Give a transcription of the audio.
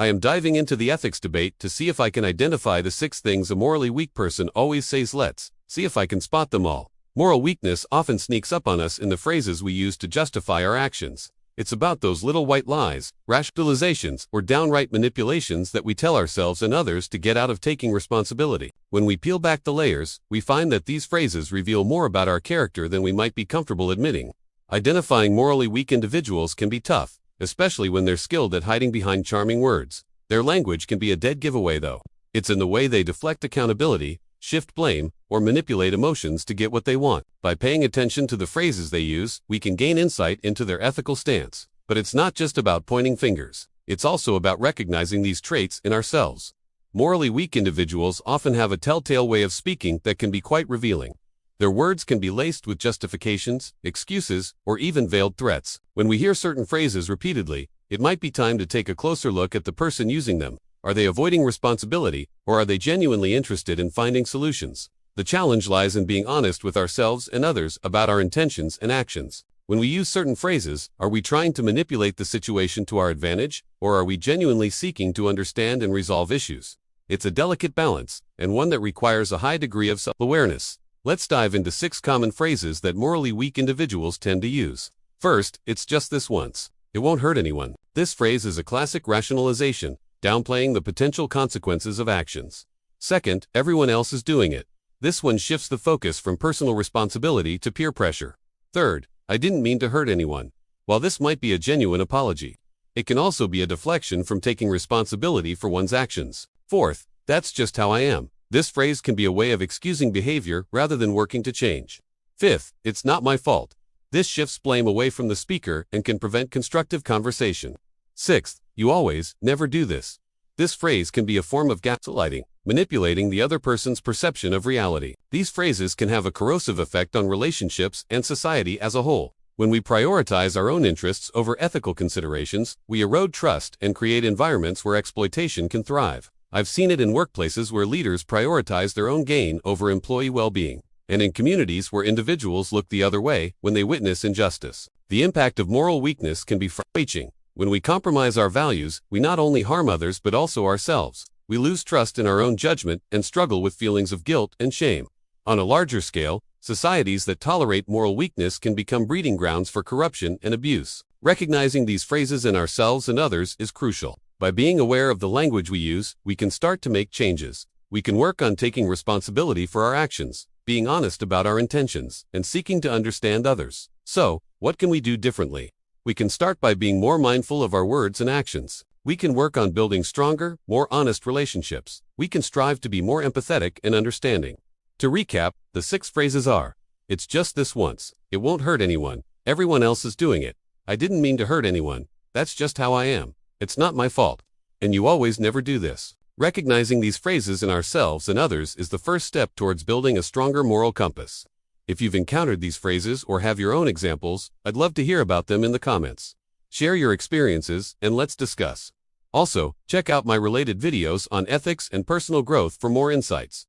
I am diving into the ethics debate to see if I can identify the 6 things a morally weak person always says. Let's see if I can spot them all. Moral weakness often sneaks up on us in the phrases we use to justify our actions. It's about those little white lies, rationalizations, or downright manipulations that we tell ourselves and others to get out of taking responsibility. When we peel back the layers, we find that these phrases reveal more about our character than we might be comfortable admitting. Identifying morally weak individuals can be tough, especially when they're skilled at hiding behind charming words. Their language can be a dead giveaway though. It's in the way they deflect accountability, shift blame, or manipulate emotions to get what they want. By paying attention to the phrases they use, we can gain insight into their ethical stance. But it's not just about pointing fingers. It's also about recognizing these traits in ourselves. Morally weak individuals often have a telltale way of speaking that can be quite revealing. Their words can be laced with justifications, excuses, or even veiled threats. When we hear certain phrases repeatedly, it might be time to take a closer look at the person using them. Are they avoiding responsibility, or are they genuinely interested in finding solutions? The challenge lies in being honest with ourselves and others about our intentions and actions. When we use certain phrases, are we trying to manipulate the situation to our advantage, or are we genuinely seeking to understand and resolve issues? It's a delicate balance, and one that requires a high degree of self-awareness. Let's dive into 6 common phrases that morally weak individuals tend to use. First, it's just this once. It won't hurt anyone. This phrase is a classic rationalization, downplaying the potential consequences of actions. Second, everyone else is doing it. This one shifts the focus from personal responsibility to peer pressure. Third, I didn't mean to hurt anyone. While this might be a genuine apology, it can also be a deflection from taking responsibility for one's actions. Fourth, that's just how I am. This phrase can be a way of excusing behavior rather than working to change. Fifth, it's not my fault. This shifts blame away from the speaker and can prevent constructive conversation. Sixth, you always, never do this. This phrase can be a form of gaslighting, manipulating the other person's perception of reality. These phrases can have a corrosive effect on relationships and society as a whole. When we prioritize our own interests over ethical considerations, we erode trust and create environments where exploitation can thrive. I've seen it in workplaces where leaders prioritize their own gain over employee well-being, and in communities where individuals look the other way when they witness injustice. The impact of moral weakness can be far-reaching. When we compromise our values, we not only harm others but also ourselves. We lose trust in our own judgment and struggle with feelings of guilt and shame. On a larger scale, societies that tolerate moral weakness can become breeding grounds for corruption and abuse. Recognizing these phrases in ourselves and others is crucial. By being aware of the language we use, we can start to make changes. We can work on taking responsibility for our actions, being honest about our intentions, and seeking to understand others. So, what can we do differently? We can start by being more mindful of our words and actions. We can work on building stronger, more honest relationships. We can strive to be more empathetic and understanding. To recap, the 6 phrases are: it's just this once. It won't hurt anyone. Everyone else is doing it. I didn't mean to hurt anyone. That's just how I am. It's not my fault. And you always, never do this. Recognizing these phrases in ourselves and others is the first step towards building a stronger moral compass. If you've encountered these phrases or have your own examples, I'd love to hear about them in the comments. Share your experiences and let's discuss. Also, check out my related videos on ethics and personal growth for more insights.